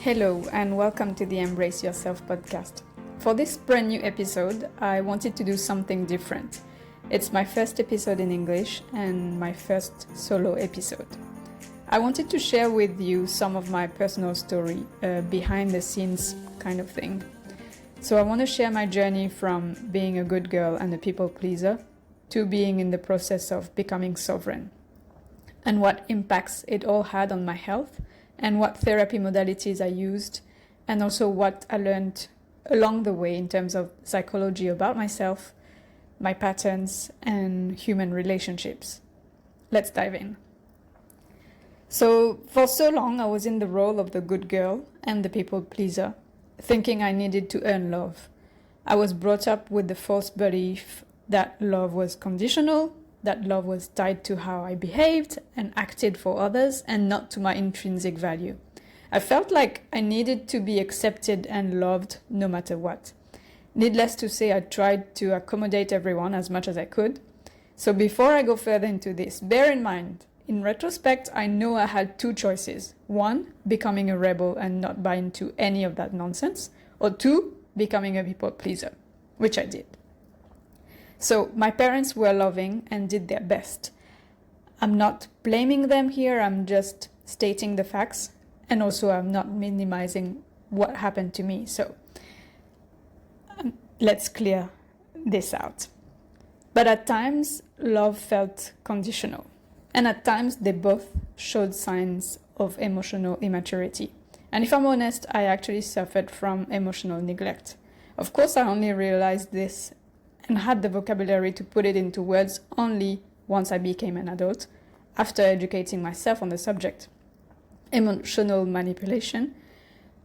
Hello and welcome to the Embrace Yourself podcast. For this brand new episode, I wanted to do something different. It's my first episode in English and my first solo episode. I wanted to share with you some of my personal story, behind the scenes kind of thing. So I want to share my journey from being a good girl and a people pleaser to being in the process of becoming sovereign, and what impacts it all had on my health, and what therapy modalities I used, and also what I learned along the way in terms of psychology about myself, my patterns, and human relationships. Let's dive in. So, for so long, I was in the role of the good girl and the people pleaser, thinking I needed to earn love. I was brought up with the false belief that love was conditional, that love was tied to how I behaved and acted for others and not to my intrinsic value. I felt like I needed to be accepted and loved no matter what. Needless to say, I tried to accommodate everyone as much as I could. So before I go further into this, bear in mind, in retrospect, I know I had two choices. One, becoming a rebel and not buy into any of that nonsense. Or two, becoming a people pleaser, which I did. So my parents were loving and did their best. I'm not blaming them here, I'm just stating the facts, and also I'm not minimizing what happened to me. So let's clear this out. But at times, love felt conditional, and at times they both showed signs of emotional immaturity. And if I'm honest, I actually suffered from emotional neglect. Of course, I only realized this and had the vocabulary to put it into words only once I became an adult, after educating myself on the subject. Emotional manipulation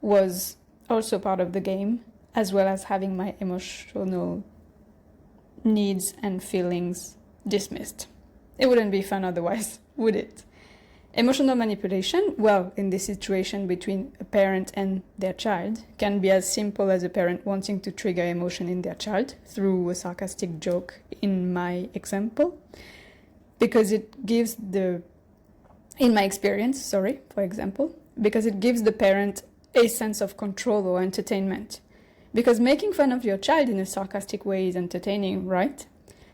was also part of the game, as well as having my emotional needs and feelings dismissed. It wouldn't be fun otherwise, would it? Emotional manipulation, well, in this situation between a parent and their child, can be as simple as a parent wanting to trigger emotion in their child through a sarcastic joke in my example, because it gives in my experience, for example, because it gives the parent a sense of control or entertainment. Because making fun of your child in a sarcastic way is entertaining, right?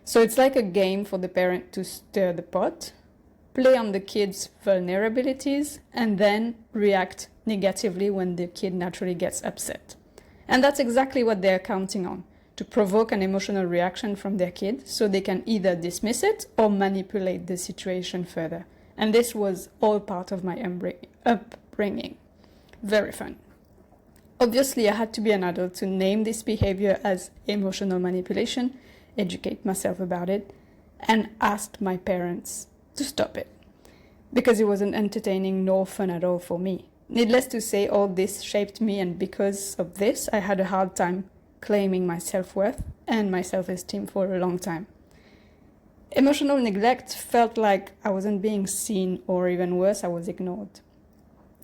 So it's like a game for the parent to stir the pot, play on the kid's vulnerabilities, and then react negatively when the kid naturally gets upset. And that's exactly what they're counting on, to provoke an emotional reaction from their kid so they can either dismiss it or manipulate the situation further. And this was all part of my upbringing. Very fun. Obviously, I had to be an adult to name this behavior as emotional manipulation, educate myself about it, and asked my parents to stop it, because it wasn't entertaining nor fun at all for me. Needless to say, all this shaped me, and because of this, I had a hard time claiming my self-worth and my self-esteem for a long time. Emotional neglect felt like I wasn't being seen, or even worse, I was ignored.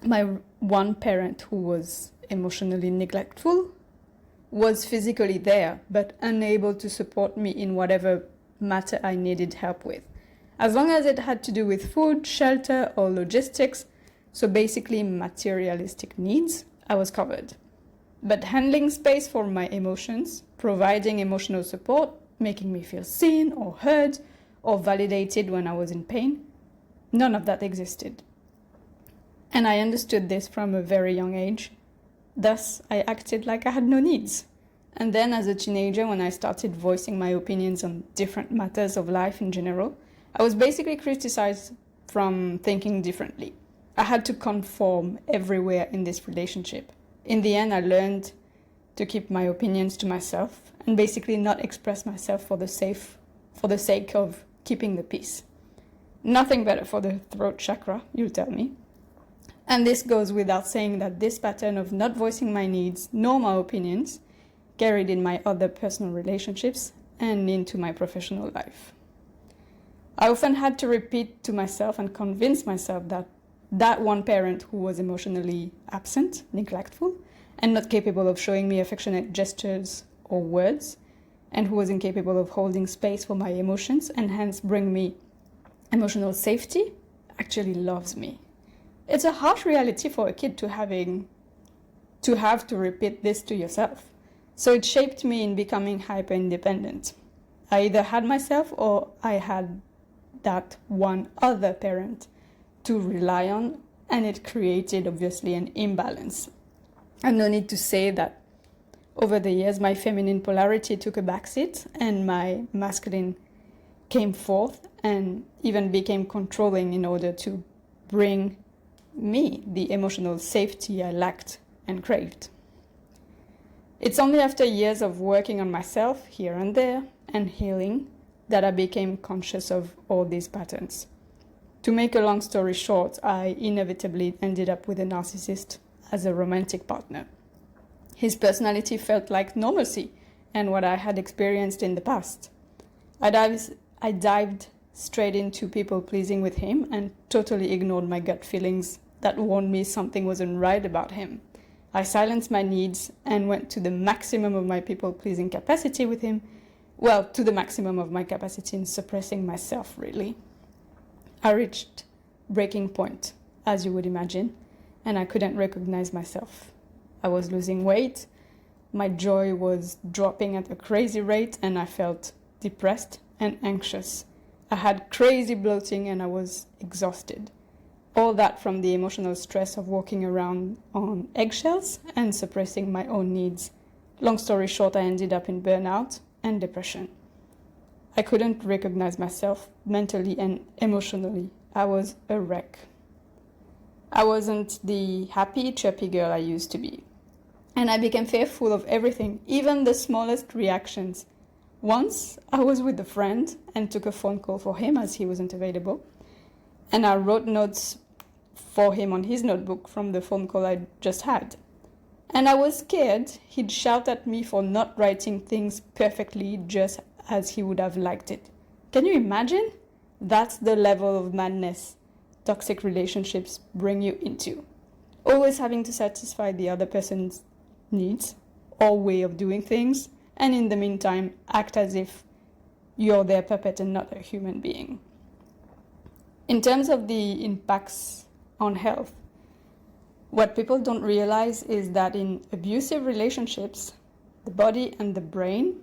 My one parent, who was emotionally neglectful, was physically there, but unable to support me in whatever matter I needed help with. As long as it had to do with food, shelter, or logistics, so basically materialistic needs, I was covered. But handling space for my emotions, providing emotional support, making me feel seen or heard or validated when I was in pain, none of that existed. And I understood this from a very young age. Thus, I acted like I had no needs. And then as a teenager, when I started voicing my opinions on different matters of life in general, I was basically criticized from thinking differently. I had to conform everywhere in this relationship. In the end, I learned to keep my opinions to myself and basically not express myself for the sake of keeping the peace. Nothing better for the throat chakra, you'll tell me. And this goes without saying that this pattern of not voicing my needs nor my opinions carried in my other personal relationships and into my professional life. I often had to repeat to myself and convince myself that that one parent who was emotionally absent, neglectful, and not capable of showing me affectionate gestures or words, and who was incapable of holding space for my emotions and hence bring me emotional safety, actually loves me. It's a harsh reality for a kid to having to have to repeat this to yourself. So it shaped me in becoming hyper independent. I either had myself or I had that one other parent to rely on, and it created obviously an imbalance. And no need to say that over the years my feminine polarity took a backseat and my masculine came forth and even became controlling in order to bring me the emotional safety I lacked and craved. It's only after years of working on myself here and there and healing that I became conscious of all these patterns. To make a long story short, I inevitably ended up with a narcissist as a romantic partner. His personality felt like normalcy and what I had experienced in the past. I dived straight into people-pleasing with him and totally ignored my gut feelings that warned me something wasn't right about him. I silenced my needs and went to the maximum of my people-pleasing capacity with him. Well, to the maximum of my capacity in suppressing myself, really. I reached breaking point, as you would imagine, and I couldn't recognize myself. I was losing weight, my joy was dropping at a crazy rate, and I felt depressed and anxious. I had crazy bloating and I was exhausted. All that from the emotional stress of walking around on eggshells and suppressing my own needs. Long story short, I ended up in burnout and depression. I couldn't recognize myself mentally and emotionally. I was a wreck. I wasn't the happy, chirpy girl I used to be. And I became fearful of everything, even the smallest reactions. Once, I was with a friend and took a phone call for him as he wasn't available. And I wrote notes for him on his notebook from the phone call I just had. And I was scared he'd shout at me for not writing things perfectly just as he would have liked it. Can you imagine? That's the level of madness toxic relationships bring you into. Always having to satisfy the other person's needs or way of doing things, and in the meantime, act as if you're their puppet and not a human being. In terms of the impacts on health, what people don't realize is that in abusive relationships, the body and the brain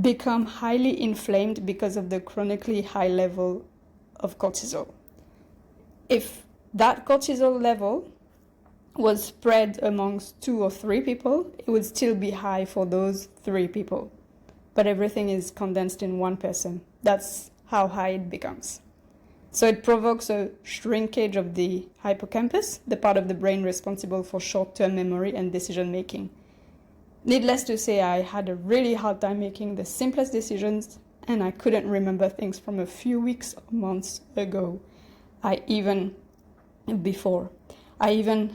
become highly inflamed because of the chronically high level of cortisol. If that cortisol level was spread amongst 2 or 3 people, it would still be high for those 3 people. But everything is condensed in one person. That's how high it becomes. So it provokes a shrinkage of the hippocampus, the part of the brain responsible for short-term memory and decision-making. Needless to say, I had a really hard time making the simplest decisions, and I couldn't remember things from a few weeks or months ago. I even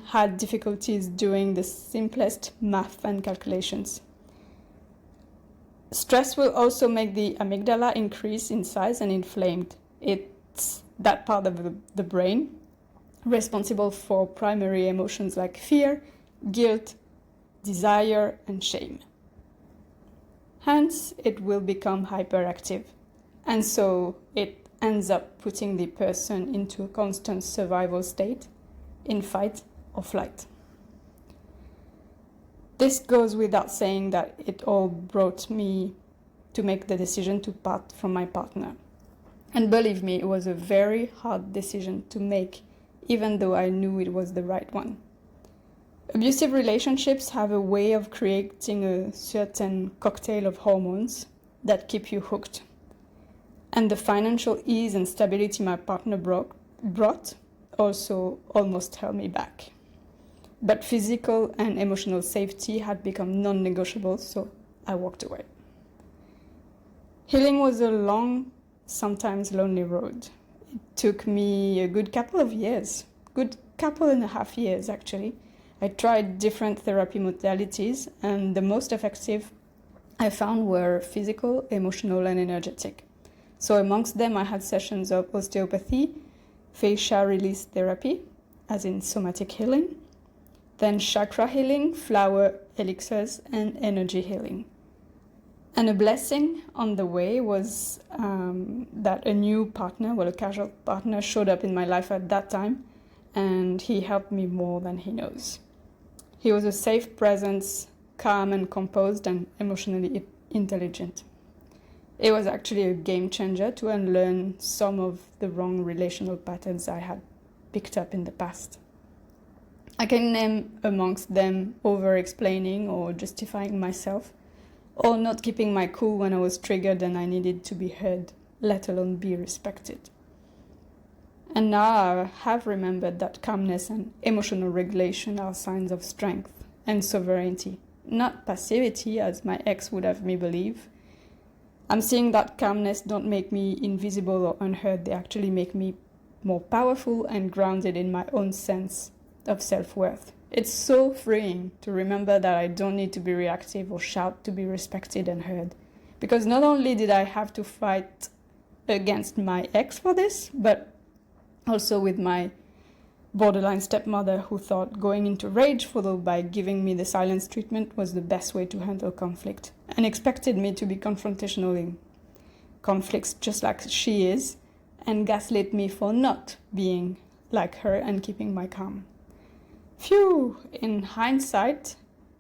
had difficulties doing the simplest math and calculations. Stress will also make the amygdala increase in size and inflamed. It's that part of the brain responsible for primary emotions like fear, guilt, desire, and shame. Hence, it will become hyperactive. And so it ends up putting the person into a constant survival state in fight or flight. This goes without saying that it all brought me to make the decision to part from my partner. And believe me, it was a very hard decision to make, even though I knew it was the right one. Abusive relationships have a way of creating a certain cocktail of hormones that keep you hooked. And the financial ease and stability my partner brought also almost held me back. But physical and emotional safety had become non-negotiable, so I walked away. Healing was a long, sometimes lonely road. It took me a good couple and a half years actually. I tried different therapy modalities, and the most effective I found were physical, emotional, and energetic. So amongst them, I had sessions of osteopathy, fascia release therapy, as in somatic healing, then chakra healing, flower elixirs, and energy healing. And a blessing on the way was that a new partner, a casual partner, showed up in my life at that time, and he helped me more than he knows. He was a safe presence, calm and composed and emotionally intelligent. It was actually a game changer to unlearn some of the wrong relational patterns I had picked up in the past. I can name amongst them over-explaining or justifying myself, or not keeping my cool when I was triggered and I needed to be heard, let alone be respected. And now I have remembered that calmness and emotional regulation are signs of strength and sovereignty, not passivity as my ex would have me believe. I'm seeing that calmness don't make me invisible or unheard, they actually make me more powerful and grounded in my own sense of self-worth. It's so freeing to remember that I don't need to be reactive or shout to be respected and heard. Because not only did I have to fight against my ex for this, but also with my borderline stepmother who thought going into rage followed by giving me the silence treatment was the best way to handle conflict and expected me to be confrontational in conflicts just like she is and gaslit me for not being like her and keeping my calm. Phew, in hindsight,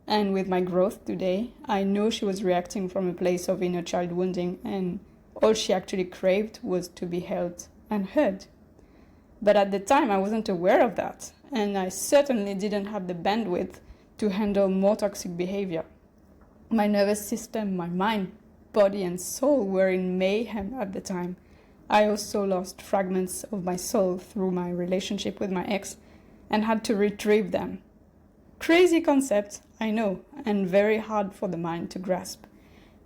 and with my growth today, I know she was reacting from a place of inner child wounding and all she actually craved was to be held and heard. But at the time, I wasn't aware of that, and I certainly didn't have the bandwidth to handle more toxic behavior. My nervous system, my mind, body, and soul were in mayhem at the time. I also lost fragments of my soul through my relationship with my ex, and had to retrieve them. Crazy concept, I know, and very hard for the mind to grasp.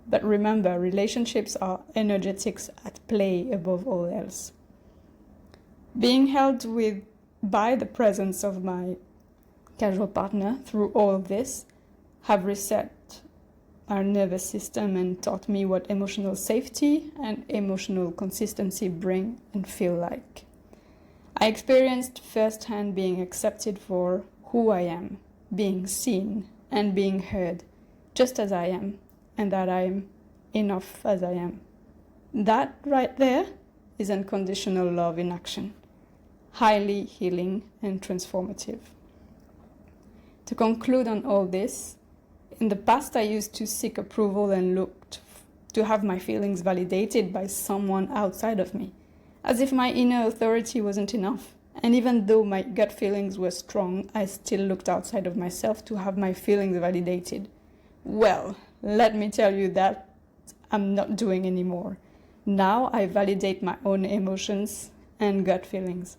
But remember, relationships are energetics at play above all else. Being held by the presence of my casual partner through all of this have reset our nervous system and taught me what emotional safety and emotional consistency bring and feel like. I experienced firsthand being accepted for who I am, being seen and being heard just as I am, and that I am enough as I am. That right there is unconditional love in action, highly healing and transformative. To conclude on all this, in the past I used to seek approval and looked to have my feelings validated by someone outside of me, as if my inner authority wasn't enough. And even though my gut feelings were strong, I still looked outside of myself to have my feelings validated. Well, let me tell you that I'm not doing anymore. Now I validate my own emotions and gut feelings.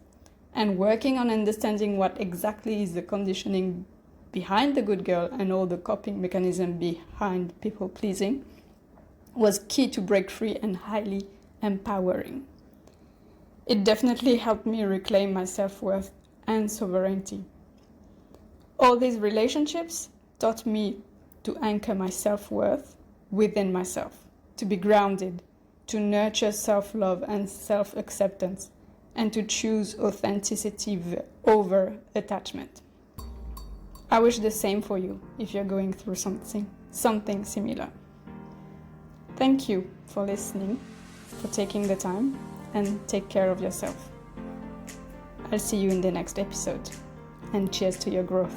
And working on understanding what exactly is the conditioning behind the good girl and all the coping mechanism behind people pleasing was key to break free and highly empowering. It definitely helped me reclaim my self-worth and sovereignty. All these relationships taught me to anchor my self-worth within myself, to be grounded, to nurture self-love and self-acceptance, and to choose authenticity over attachment. I wish the same for you if you're going through something similar. Thank you for listening, for taking the time, and take care of yourself. I'll see you in the next episode, and cheers to your growth.